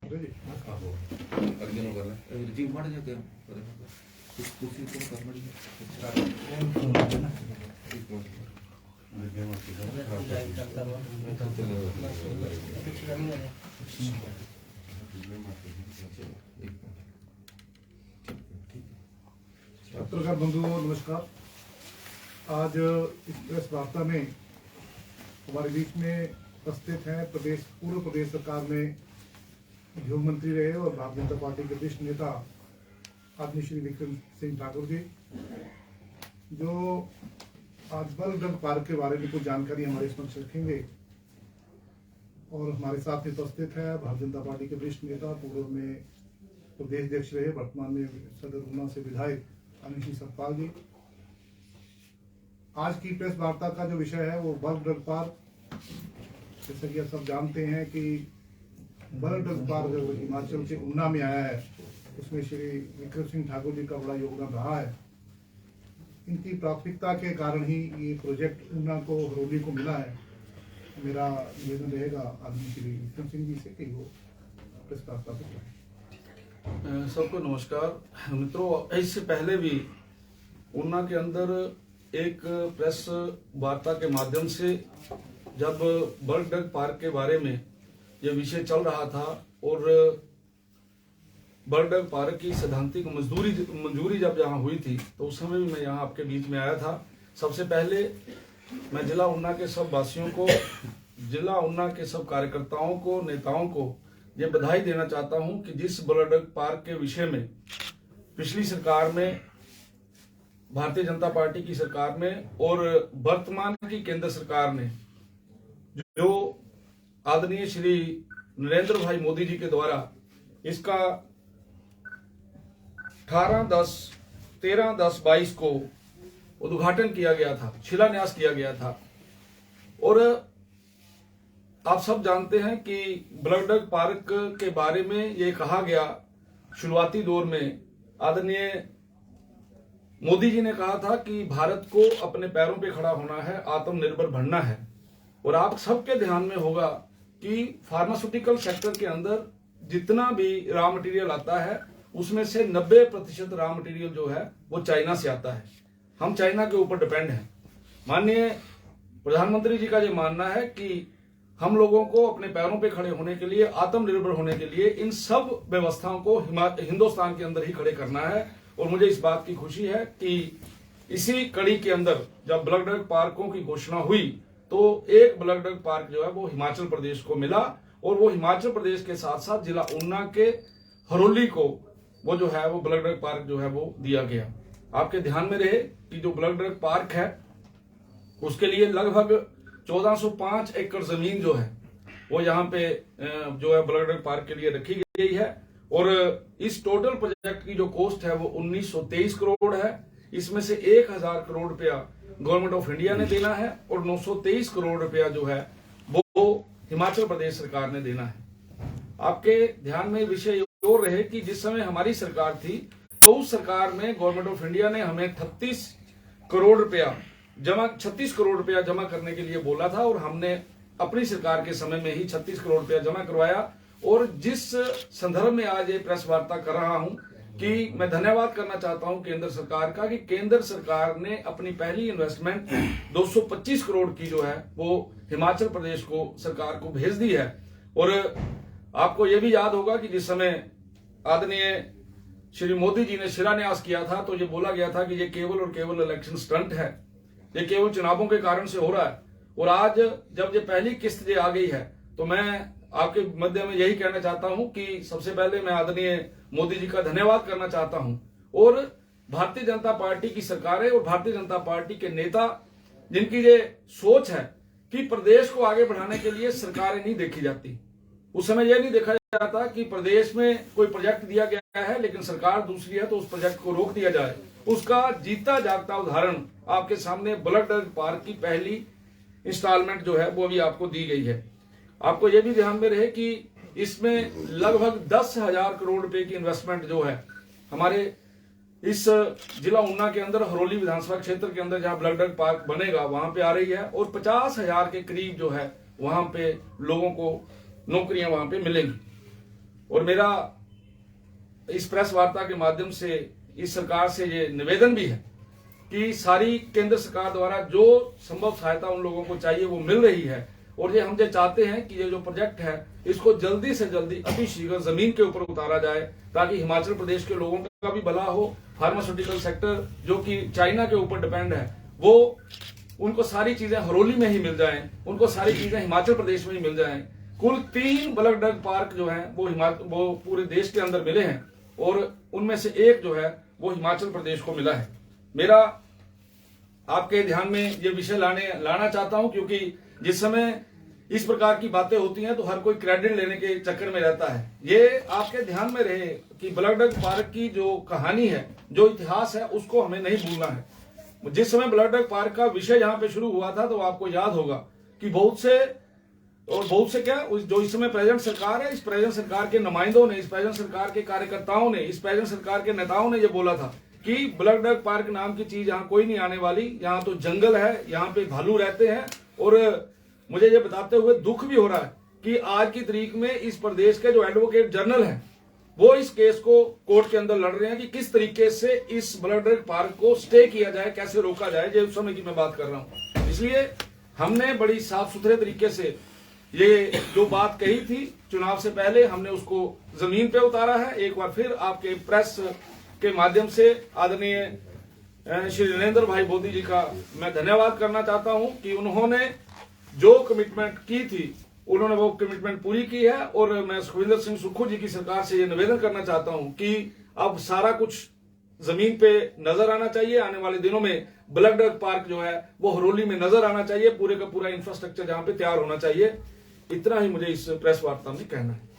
पत्रकार बंधुओं नमस्कार। आज इस प्रेस वार्ता में हमारे बीच में उपस्थित हैं पूर्व प्रदेश सरकार में उद्योग मंत्री रहे और भारतीय जनता पार्टी के वरिष्ठ नेता आदरणीय श्री विक्रम सिंह ठाकुर जी, जो आज बलगढ़ पार्क के बारे में कुछ जानकारी हमारे समक्ष रखेंगे। और हमारे साथ उपस्थित है भारतीय जनता पार्टी के वरिष्ठ नेता, पूर्व में प्रदेश अध्यक्ष रहे, वर्तमान में सदर ऊना से विधायक अनिल सतपाल जी। आज की प्रेस वार्ता का जो विषय है वो बलगढ़ पार्क। जैसा कि आप सब जानते हैं कि बलगढ़ पार्क जो हिमाचल के ऊना में आया है, उसमें श्री विक्रम सिंह ठाकुर जी का बड़ा योगदान रहा है। इनकी प्राथमिकता के कारण ही ये प्रोजेक्ट ऊना को, हरोली को मिला है। मेरा निवेदन रहेगा आदरणीय श्री विक्रम सिंह जी से कि वो प्रेस वार्ता को करें। सबको नमस्कार मित्रों। इससे पहले भी ऊना के अंदर एक प्रेस वार्ता के माध्यम से जब बलगढ़ पार्क के बारे में यह विषय चल रहा था और बलगढ़ पार्क की सैद्धांतिक मंजूरी जब यहाँ हुई थी तो उस समय भी मैं यहाँ आपके बीच में आया था। सबसे पहले मैं जिला ऊना के सब वासियों को, जिला ऊना के सब कार्यकर्ताओं को, नेताओं को ये बधाई देना चाहता हूं कि जिस बलगढ़ पार्क के विषय में पिछली सरकार में, भारतीय जनता पार्टी की सरकार में और वर्तमान की केंद्र सरकार ने, जो आदरणीय श्री नरेंद्र भाई मोदी जी के द्वारा इसका 13/10/22 को उद्घाटन किया गया था, शिलान्यास किया गया था। और आप सब जानते हैं कि बलगढ़ पार्क के बारे में ये कहा गया शुरुआती दौर में, आदरणीय मोदी जी ने कहा था कि भारत को अपने पैरों पे खड़ा होना है, आत्मनिर्भर बनना है। और आप सबके ध्यान में होगा कि फार्मास्यूटिकल सेक्टर के अंदर जितना भी रॉ मटेरियल आता है उसमें से 90% रॉ मटेरियल जो है वो चाइना से आता है। हम चाइना के ऊपर डिपेंड हैं। माननीय प्रधानमंत्री जी का ये मानना है कि हम लोगों को अपने पैरों पे खड़े होने के लिए, आत्मनिर्भर होने के लिए इन सब व्यवस्थाओं को हिंदुस्तान के अंदर ही खड़े करना है। और मुझे इस बात की खुशी है कि इसी कड़ी के अंदर जब बलगढ़ पार्कों की घोषणा हुई तो एक बलगढ़ पार्क जो है वो हिमाचल प्रदेश को मिला और वो हिमाचल प्रदेश के साथ साथ जिला ऊना के हरोली को वो जो है वो बलगढ़ पार्क जो है वो दिया गया। आपके ध्यान में रहे कि जो बलगढ़ पार्क है उसके लिए लगभग 1405 एकड़ जमीन जो है वो यहाँ पे जो है बलगढ़ पार्क के लिए रखी गई है। और इस टोटल प्रोजेक्ट की जो कॉस्ट है वो 1923 करोड़ है। इसमें से 1000 करोड़ रुपया गवर्नमेंट ऑफ इंडिया ने देना है और 923 करोड़ रुपया जो है वो हिमाचल प्रदेश सरकार ने देना है। आपके ध्यान में विषय और रहे कि जिस समय हमारी सरकार थी तो उस सरकार में गवर्नमेंट ऑफ इंडिया ने हमें 36 करोड़ रुपया जमा करने के लिए बोला था और हमने अपनी सरकार के समय में ही 36 करोड़ रुपया जमा करवाया। और जिस संदर्भ में आज ये प्रेस वार्ता कर रहा हूं कि मैं धन्यवाद करना चाहता हूं केंद्र सरकार का कि केंद्र सरकार ने अपनी पहली इन्वेस्टमेंट 225 करोड़ की जो है वो हिमाचल प्रदेश को सरकार को भेज दी है। और आपको ये भी याद होगा कि जिस समय आदरणीय श्री मोदी जी ने शिलान्यास किया था तो ये बोला गया था कि ये केवल और केवल इलेक्शन स्टंट है, ये केवल चुनावों के कारण से हो रहा है। और आज जब ये पहली किस्त आ गई है तो मैं आपके मध्य में यही कहना चाहता हूं कि सबसे पहले मैं आदरणीय मोदी जी का धन्यवाद करना चाहता हूं और भारतीय जनता पार्टी की सरकारें और भारतीय जनता पार्टी के नेता जिनकी ये सोच है कि प्रदेश को आगे बढ़ाने के लिए सरकारें नहीं देखी जाती। उस समय यह नहीं देखा जाता कि प्रदेश में कोई प्रोजेक्ट दिया गया है लेकिन सरकार दूसरी है तो उस प्रोजेक्ट को रोक दिया जाए। उसका जीता जागता उदाहरण आपके सामने बलगढ़ पार्क की पहली इंस्टॉलमेंट जो है वो अभी आपको दी गई है। आपको यह भी ध्यान में रहे कि इसमें लगभग 10,000 करोड़ रुपए की इन्वेस्टमेंट जो है हमारे इस जिला ऊना के अंदर हरोली विधानसभा क्षेत्र के अंदर जहां बलगढ़ पार्क बनेगा वहां पे आ रही है और 50,000 के करीब जो है वहां पे लोगों को नौकरियां वहां पे मिलेंगी। और मेरा इस प्रेस वार्ता के माध्यम से इस सरकार से ये निवेदन भी है कि सारी केंद्र सरकार द्वारा जो संभव सहायता उन लोगों को चाहिए वो मिल रही है, और ये हम ये चाहते हैं कि ये जो प्रोजेक्ट है इसको जल्दी से जल्दी अतिशीघ्र जमीन के ऊपर उतारा जाए, ताकि हिमाचल प्रदेश के लोगों का भी भला हो। फार्मास्यूटिकल सेक्टर जो कि चाइना के ऊपर डिपेंड है, वो उनको सारी चीजें हरोली में ही मिल जाएं, उनको सारी चीजें हिमाचल प्रदेश में ही मिल जाएं। कुल 3 ब्लड ड्रग पार्क जो हैं वो पूरे देश के अंदर मिले हैं, और उनमें से एक जो है वो हिमाचल प्रदेश को मिला है। मेरा आपके ध्यान में ये विषय लाना चाहता हूं, क्योंकि जिस समय इस प्रकार की बातें होती हैं तो हर कोई क्रेडिट लेने के चक्कर में रहता है। ये आपके ध्यान में रहे कि ब्लड ड्रग पार्क की जो कहानी है, जो इतिहास है, उसको हमें नहीं भूलना है। जिस समय ब्लड ड्रग पार्क का विषय यहाँ पे शुरू हुआ था तो आपको याद होगा कि बहुत से क्या जो इस समय प्रेजेंट सरकार है, इस प्रेजेंट सरकार के नुमाइंदों ने, इस प्रेजेंट सरकार के कार्यकर्ताओं ने, इस प्रेजेंट सरकार के नेताओं ने ये बोला था कि ब्लड ड्रग पार्क नाम की चीज यहाँ कोई नहीं आने वाली, यहाँ तो जंगल है, यहाँ पे भालू रहते हैं। और मुझे ये बताते हुए दुख भी हो रहा है कि आज की तारीख में इस प्रदेश के जो एडवोकेट जनरल हैं वो इस केस को कोर्ट के अंदर लड़ रहे हैं कि किस तरीके से इस ब्लड ड्रग पार्क को स्टे किया जाए, कैसे रोका जाए। ये उस समय की मैं बात कर रहा हूं। इसलिए हमने बड़ी साफ सुथरे तरीके से ये जो बात कही थी चुनाव से पहले, हमने उसको जमीन पे उतारा है। एक बार फिर आपके प्रेस के माध्यम से आदरणीय श्री नरेंद्र भाई मोदी जी का मैं धन्यवाद करना चाहता हूं कि उन्होंने जो कमिटमेंट की थी उन्होंने वो कमिटमेंट पूरी की है। और मैं सुखविंदर सिंह सुक्खू जी की सरकार से ये निवेदन करना चाहता हूं कि अब सारा कुछ जमीन पे नजर आना चाहिए। आने वाले दिनों में ब्लड ड्रग पार्क जो है वो हरोली में नजर आना चाहिए, पूरे का पूरा इंफ्रास्ट्रक्चर जहां पे तैयार होना चाहिए। इतना ही मुझे इस प्रेस वार्ता में कहना है।